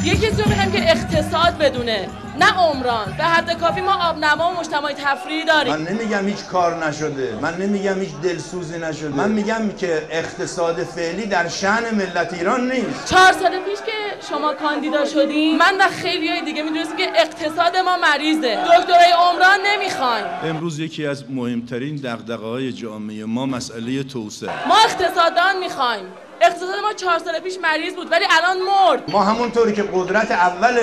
یه کسی رو میخوایم که اقتصاد بدونه، نه عمران. به حد کافی ما آبنما و مجتمع تفریحی داریم. من نمیگم هیچ کار نشده، من نمیگم هیچ دلسوزی نشده، من میگم که اقتصاد فعلی در شأن ملت ایران نیست. 4 سال پیش که شما کاندیدا شدین، من و خیلیای دیگه میدونستیم که اقتصاد ما مریضه. دکترای عمران نمیخوایم. امروز یکی از مهمترین دغدغه‌های جامعه ما مسئله توسعه. ما اقتصاددان میخوایم. اقتصاد ما 4 سال پیش مریض بود ولی الان مرد. ما همونطوری که قدرت اول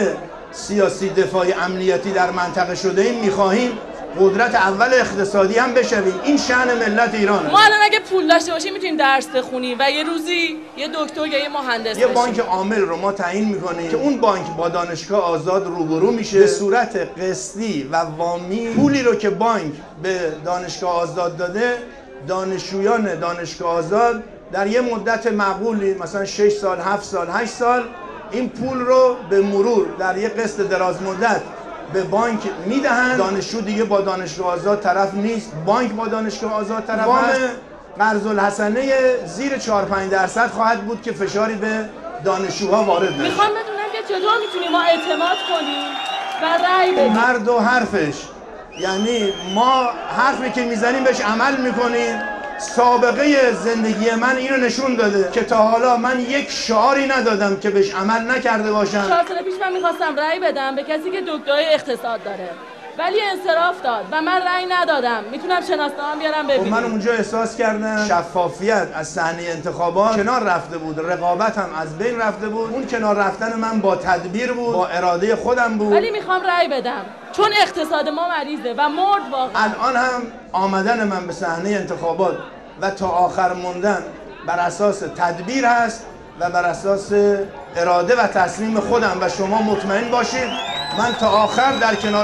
سیاسی دفاعی امنیتی در منطقه شده ایم میخواهیم قدرت اول اقتصادی هم بشویم. این شأن ملت ایرانه. ما الان اگه پول داشته باشیم میتونیم درس بخونیم و یه روزی یه دکتر یا یه مهندس یه بشیم. بانک عامل رو ما تعیین میکنیم که اون بانک با دانشگاه آزاد روبرو میشه به صورت قسطی و وامی. پولی رو که بانک به دانشگاه آزاد داده، دانشجویان دانشگاه آزاد در یه مدت معقولی مثلا 6 سال، 7 سال، 8 سال این پول رو به مرور در یه قسط دراز مدت به بانک میدهند. دانشجو دیگه با دانشگاه آزاد طرف نیست، بانک با دانشگاه آزاد طرف هست. قرض الحسنه زیر 4-5% خواهد بود که فشاری به دانشجوها وارد نشه. میخوام بدونم که چطور میتونیم ما اعتماد کنیم و رأی بدیم. مرد و حرفش، یعنی ما حرفی که میزنیم بهش عمل میکنیم. سابقه زندگی من اینو نشون داده که تا حالا من یک شعاری ندادم که بهش عمل نکرده باشم. 4 سال پیش من میخواستم رأی بدم به کسی که دکترای اقتصاد داره ولی انصراف داد و من رأی ندادم. میتونم شناسنامه‌ام بیارم ببینید. من اونجا احساس کردم شفافیت از صحنه انتخابات کنار رفته بود، رقابت هم از بین رفته بود. اون کنار رفتن من با تدبیر بود، با اراده خودم بود. ولی میخوام رأی بدم چون اقتصاد ما مریضه و مرد واقعا. الان هم آمدن من به صحنه انتخابات و تا آخر موندن بر اساس تدبیر هست و بر اساس اراده و تصمیم خودم و شما مطمئن باشید من تا آخر در کنار